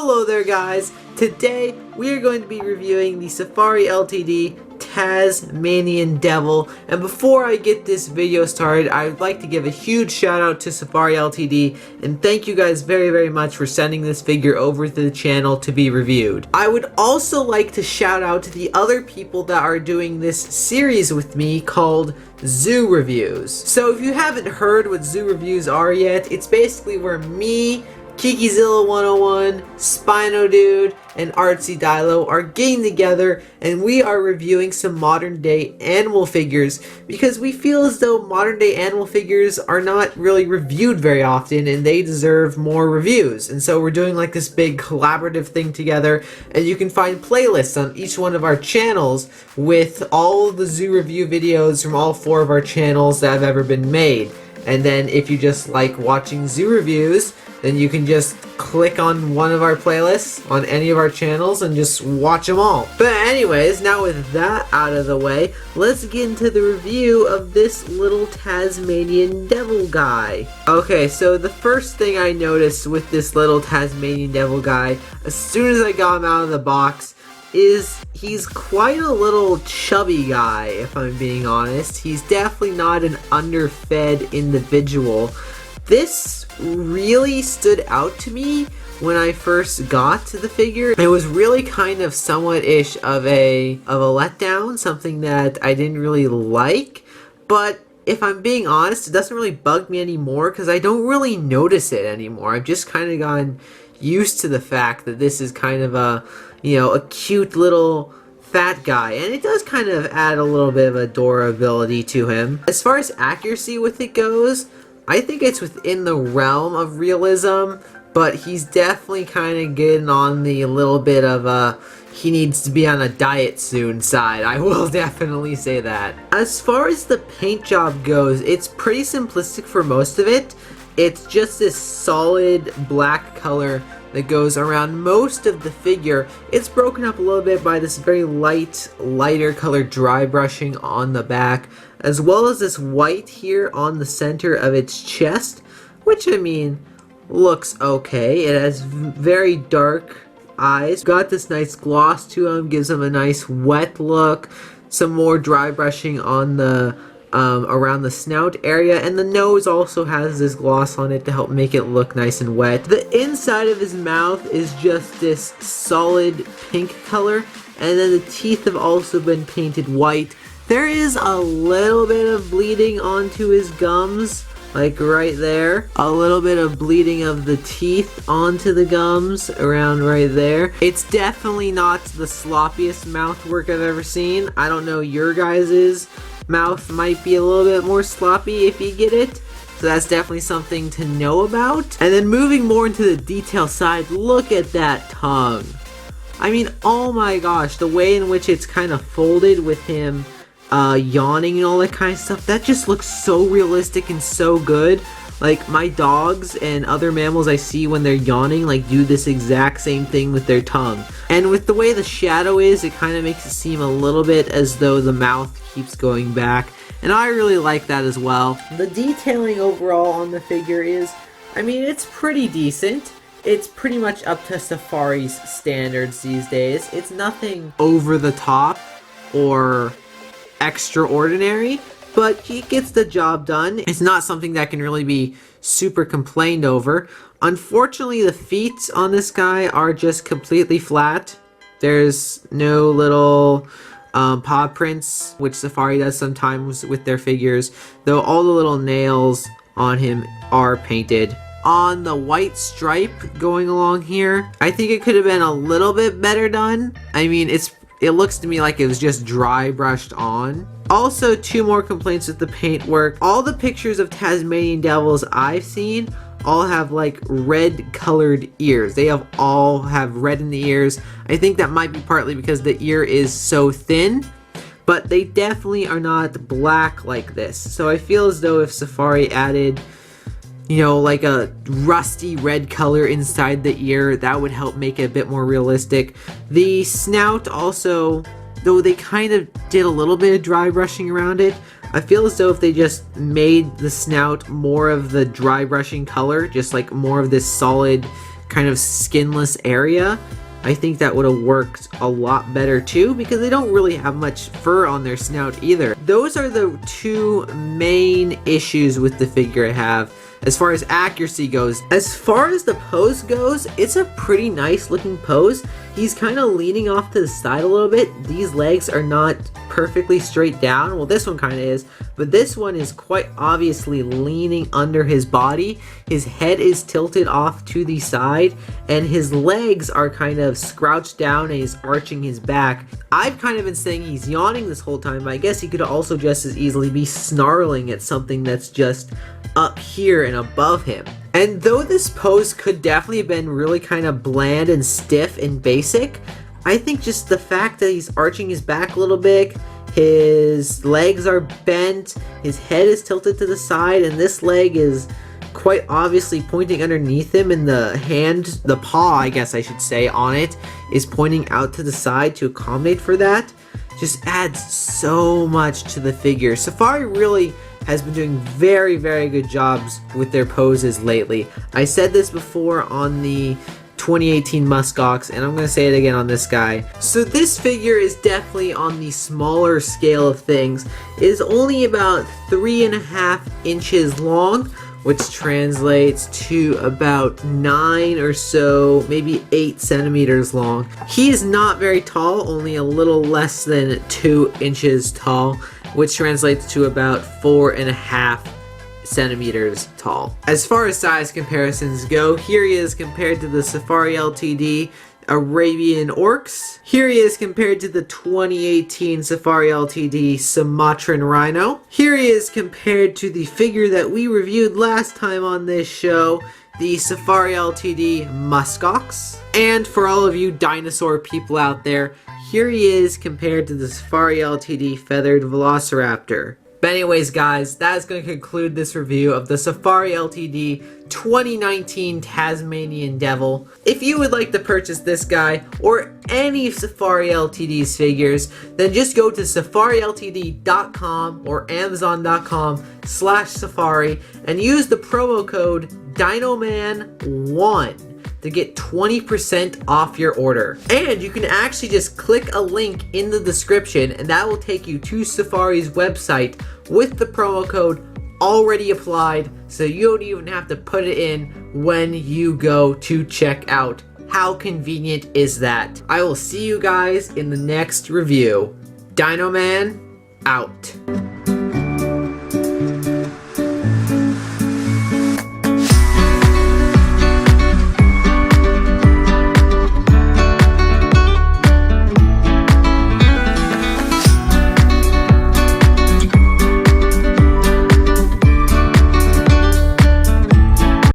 Hello there guys, today we are going to be reviewing the Safari Ltd Tasmanian Devil, and before I get this video started, I would like to give a huge shout out to Safari Ltd and thank you guys very much for sending this figure over to the channel to be reviewed. I would also like to shout out to the other people that are doing this series with me called Zoo Reviews. So if you haven't heard what Zoo Reviews are yet, it's basically where me, Kikizilla 101, Spino Dude, and Artsy Dilo are getting together and we are reviewing some modern day animal figures because we feel as though modern day animal figures are not really reviewed very often and they deserve more reviews. And so we're doing like this big collaborative thing together, and you can find playlists on each one of our channels with all of the zoo review videos from all 4 of our channels that have ever been made. And then if you just like watching zoo reviews, then you can just click on one of our playlists on any of our channels and just watch them all. But anyways, now with that out of the way, let's get into the review of this little Tasmanian Devil guy. Okay, so the first thing I noticed with this little Tasmanian Devil guy, as soon as I got him out of the box, is he's quite a little chubby guy, if I'm being honest. He's definitely not an underfed individual. This really stood out to me when I first got to the figure. It was really kind of somewhat-ish of a letdown, something that I didn't really like, but if I'm being honest, it doesn't really bug me anymore because I don't really notice it anymore. I've just kind of gotten used to the fact that this is kind of a, you know, a cute little fat guy, and it does kind of add a little bit of adorability to him. As far as accuracy with it goes, I think it's within the realm of realism, but he's definitely kind of getting on the little bit of he needs to be on a diet soon side. I will definitely say that. As far as the paint job goes, it's pretty simplistic for most of it. It's just this solid black color that goes around most of the figure. It's broken up a little bit by this very lighter colored dry brushing on the back, as well as this white here on the center of its chest, which I mean looks okay. It has very dark eyes, got this nice gloss to him, gives him a nice wet look, some more dry brushing on the around the snout area, and the nose also has this gloss on it to help make it look nice and wet. The inside of his mouth is just this solid pink color, and then the teeth have also been painted white. There is a little bit of bleeding onto his gums, like right there. A little bit of bleeding of the teeth onto the gums around right there. It's definitely not the sloppiest mouth work I've ever seen. I don't know, your guys's mouth might be a little bit more sloppy if you get it, so that's definitely something to know about. And then moving more into the detail side, look at that tongue. I mean, oh my gosh, the way in which it's kind of folded with him yawning and all that kind of stuff, that just looks so realistic and so good. Like, my dogs and other mammals I see when they're yawning, like, do this exact same thing with their tongue. And with the way the shadow is, it kind of makes it seem a little bit as though the mouth keeps going back. And I really like that as well. The detailing overall on the figure is, I mean, it's pretty decent. It's pretty much up to Safari's standards these days. It's nothing over the top or extraordinary, but he gets the job done. It's not something that can really be super complained over. Unfortunately, the feet on this guy are just completely flat. There's no little paw prints, which Safari does sometimes with their figures, though all the little nails on him are painted. On the white stripe going along here, I think it could have been a little bit better done. I mean, it looks to me like it was just dry brushed on. Also, 2 more complaints with the paint work. All the pictures of Tasmanian Devils I've seen all have like red colored ears. They all have red in the ears. I think that might be partly because the ear is so thin, but they definitely are not black like this. So I feel as though if Safari added, you know, like a rusty red color inside the ear, that would help make it a bit more realistic. The snout also, though they kind of did a little bit of dry brushing around it, I feel as though if they just made the snout more of the dry brushing color, just like more of this solid kind kind of skinless area, I think that would have worked a lot better too, because they don't really have much fur on their snout either. Those are the two main issues with the figure I have as far as accuracy goes. As far as the pose goes, it's a pretty nice looking pose. He's kind of leaning off to the side a little bit. These legs are not perfectly straight down. Well, this one kind of is, but this one is quite obviously leaning under his body. His head is tilted off to the side, and his legs are kind of scrouched down, and he's arching his back. I've kind of been saying he's yawning this whole time, but I guess he could also just as easily be snarling at something that's just up here and above him. And though this pose could definitely have been really kind of bland and stiff and basic, I think just the fact that he's arching his back a little bit, his legs are bent, his head is tilted to the side, and this leg is quite obviously pointing underneath him, and the paw, I guess I should say, on it is pointing out to the side to accommodate for that, just adds so much to the figure. Safari really has been doing very, very good jobs with their poses lately. I said this before on the 2018 muskox, and I'm going to say it again on this guy. So this figure is definitely on the smaller scale of things. It is only about 3.5 inches long, which translates to about 9 or so, maybe 8 centimeters long. He is not very tall, only a little less than 2 inches tall, which translates to about 4.5 centimeters tall. As far as size comparisons go, here he is compared to the Safari Ltd Arabian Orcs. Here he is compared to the 2018 Safari Ltd Sumatran Rhino. Here he is compared to the figure that we reviewed last time on this show, the Safari Ltd muskox. And for all of you dinosaur people out there, here he is compared to the Safari Ltd feathered velociraptor. But anyways guys, that is going to conclude this review of the Safari Ltd 2019 Tasmanian Devil. If you would like to purchase this guy or any Safari Ltd's figures, then just go to safariltd.com or amazon.com/safari and use the promo code DinoMan1 to get 20% off your order. And you can actually just click a link in the description, and that will take you to Safari's website with the promo code already applied, so you don't even have to put it in when you go to check out. How convenient is that? I will see you guys in the next review. Dino Man out.